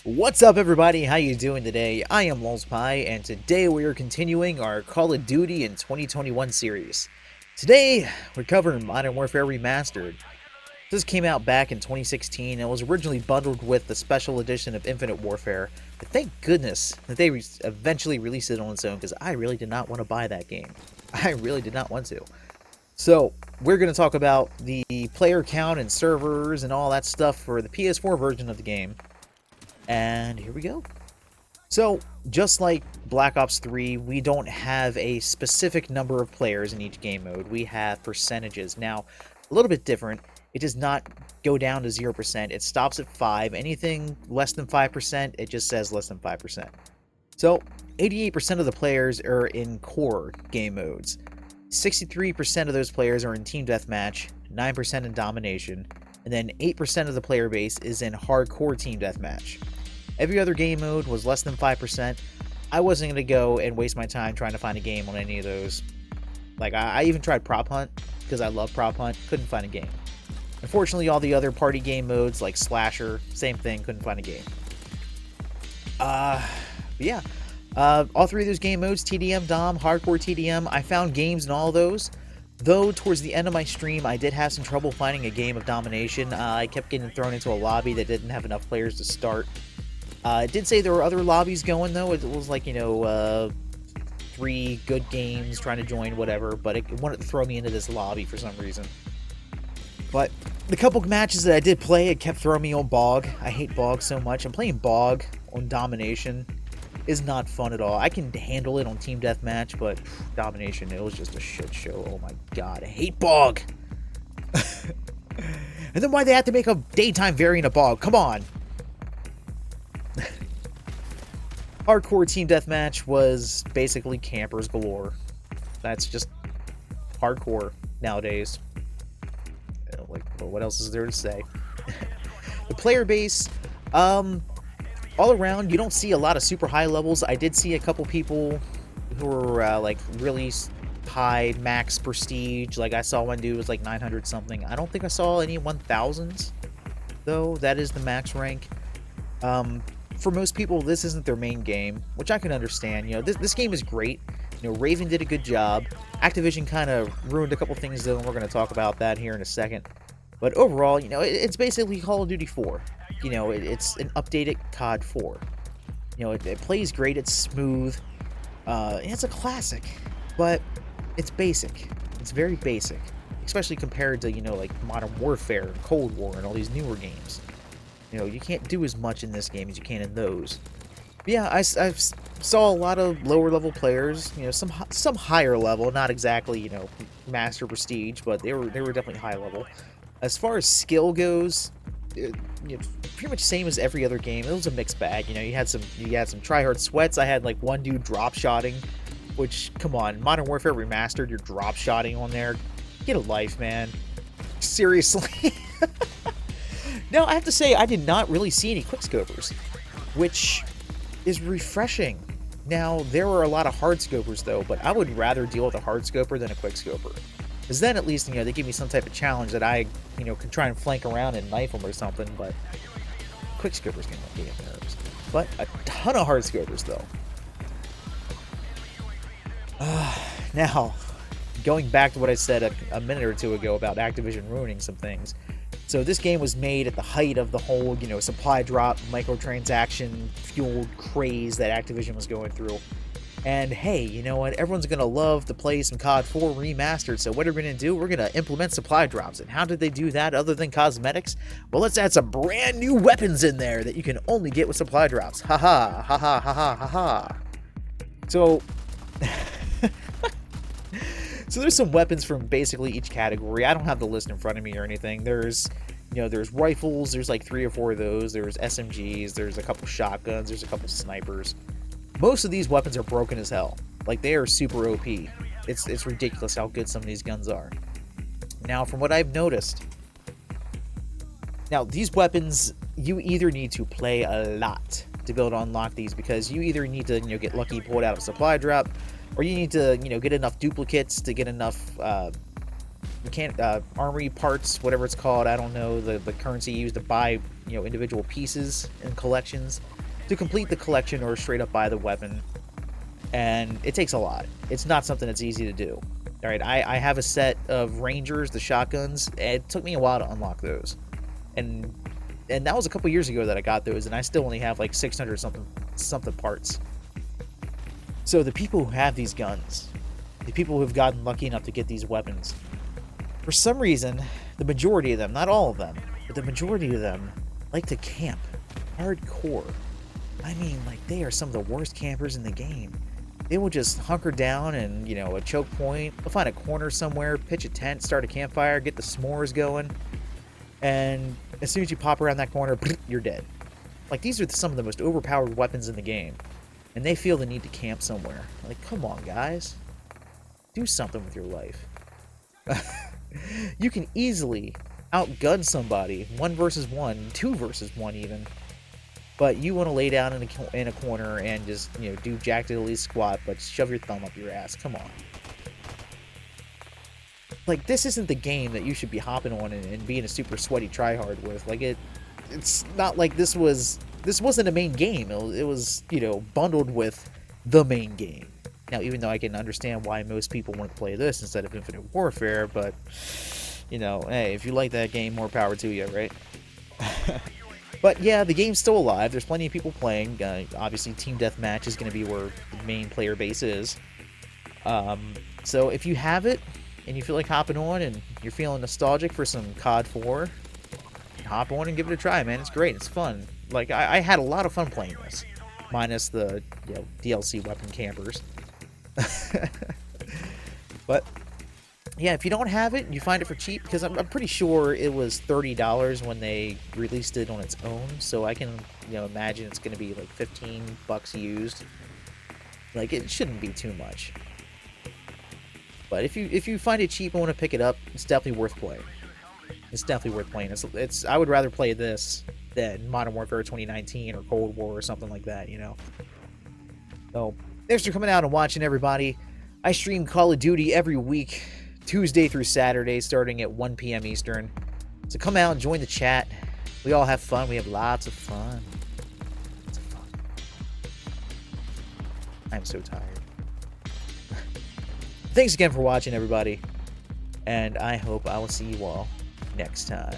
What's up, everybody? How you doing today? I am lulzPIE, and today we are continuing our Call of Duty in 2021 series. Today, we're covering Modern Warfare Remastered. This came out back in 2016 and was originally bundled with the special edition of Infinite Warfare, but thank goodness that they eventually released it on its own, because I really did not want to buy that game. I really did not want to. So, we're going to talk about the player count and servers and all that stuff for the PS4 version of the game. And here we go. So, just like Black Ops 3, we don't have a specific number of players in each game mode. We have percentages. Now, a little bit different. It does not go down to 0%. It stops at 5. Anything less than 5%, it just says less than 5%. So, 88% of the players are in core game modes. 63% of those players are in Team Deathmatch, 9% in Domination, and then 8% of the player base is in Hardcore Team Deathmatch. Every other game mode was less than 5%. I wasn't going to go and waste my time trying to find a game on any of those. Like, I even tried Prop Hunt, because I love Prop Hunt, couldn't find a game. Unfortunately, all the other party game modes, like Slasher, same thing, couldn't find a game. Yeah. All three of those game modes, TDM, Dom, Hardcore TDM, I found games in all of those. Though, towards the end of my stream, I did have some trouble finding a game of Domination. I kept getting thrown into a lobby that didn't have enough players to start. It did say there were other lobbies going, though. It was like, 3 good games trying to join, whatever, but it wanted to throw me into this lobby for some reason. But the couple matches that I did play, it kept throwing me on Bog. I hate Bog so much. I'm playing Bog on Domination is not fun at all. I can handle it on Team Deathmatch, but Domination, it was just a shit show. Oh my god, I hate Bog! And then why'd they have to make a daytime variant of Bog? Come on! Hardcore Team Deathmatch was basically campers galore. That's just hardcore nowadays. Like, well, what else is there to say? The player base, all around, you don't see a lot of super high levels. I did see a couple people who were like really high max prestige. Like, I saw one dude was like 900 something. I don't think I saw any 1000s, though. That is the max rank. For most people, this isn't their main game, which I can understand. This game is great. Raven did a good job. Activision kind of ruined a couple things, though, and we're going to talk about that here in a second. But overall, it's basically Call of Duty 4. It's an updated COD 4. It plays great, it's smooth, it's a classic, but it's basic. It's very basic, especially compared to, like Modern Warfare and Cold War and all these newer games. You can't do as much in this game as you can in those. But yeah, I saw a lot of lower level players, some higher level, not exactly, master prestige, but they were definitely high level. As far as skill goes, pretty much same as every other game. It was a mixed bag. You had some tryhard sweats. I had like one dude drop shotting, which, come on, Modern Warfare Remastered, you're drop shotting on there. Get a life, man. Seriously. Now, I have to say, I did not really see any quickscopers, which is refreshing. Now, there were a lot of hardscopers, though, but I would rather deal with a hardscoper than a quickscoper. Because then, at least, they give me some type of challenge that I, can try and flank around and knife them or something, but quickscopers can get me nerves. But a ton of hardscopers, though. Now, going back to what I said a minute or two ago about Activision ruining some things. So this game was made at the height of the whole, supply drop, microtransaction fueled craze that Activision was going through. And hey, you know what? Everyone's going to love to play some COD 4 Remastered, so what are we going to do? We're going to implement supply drops. And how did they do that other than cosmetics? Well, let's add some brand new weapons in there that you can only get with supply drops. Ha ha, ha ha, ha ha, ha ha. So... So there's some weapons from basically each category. I don't have the list in front of me or anything. There's rifles. There's like 3 or 4 of those. There's SMGs. There's a couple shotguns. There's a couple snipers. Most of these weapons are broken as hell. Like, they are super OP. It's ridiculous how good some of these guns are. Now, from what I've noticed, these weapons, you either need to play a lot to be able to unlock these, because you either need to get lucky, pull it out of a supply drop, or you need to get enough duplicates to get enough armory parts, whatever it's called. I don't know the currency used to buy individual pieces and collections to complete the collection, or straight up buy the weapon. And it takes a lot. It's not something that's easy to do. All right, I have a set of Rangers, the shotguns. It took me a while to unlock those, and that was a couple years ago that I got those, and I still only have like 600 something parts. So the people who have these guns, the people who have gotten lucky enough to get these weapons, for some reason, the majority of them, not all of them, but the majority of them like to camp hardcore. I mean, like, they are some of the worst campers in the game. They will just hunker down and, a choke point. They'll find a corner somewhere, pitch a tent, start a campfire, get the s'mores going. And as soon as you pop around that corner, you're dead. Like, these are some of the most overpowered weapons in the game. And they feel the need to camp somewhere. Like, come on, guys. Do something with your life. You can easily outgun somebody, 1 versus 1, 2 versus 1 even. But you want to lay down in a corner and just, do jack diddly squat, but shove your thumb up your ass. Come on. Like, this isn't the game that you should be hopping on and being a super sweaty tryhard with. Like, it's not like this wasn't a main game. It was, bundled with the main game. Now, even though I can understand why most people want to play this instead of Infinite Warfare, but, hey, if you like that game, more power to you, right? But yeah, the game's still alive. There's plenty of people playing. Obviously, Team Deathmatch is going to be where the main player base is. So if you have it, and you feel like hopping on, and you're feeling nostalgic for some CoD 4, hop on and give it a try, man. It's great. It's fun. Like, I had a lot of fun playing this. Minus the DLC weapon campers. But yeah, if you don't have it, you find it for cheap, because I'm pretty sure it was $30 when they released it on its own, so I can, imagine it's going to be like $15 used. Like, it shouldn't be too much. But if you find it cheap and want to pick it up, it's definitely worth playing. It's definitely worth playing. I would rather play this than Modern Warfare 2019 or Cold War or something like that, So, thanks for coming out and watching, everybody. I stream Call of Duty every week, Tuesday through Saturday, starting at 1 p.m. Eastern. So come out and join the chat. We all have fun. We have lots of fun. Lots of fun. I'm so tired. Thanks again for watching, everybody. And I hope I will see you all next time.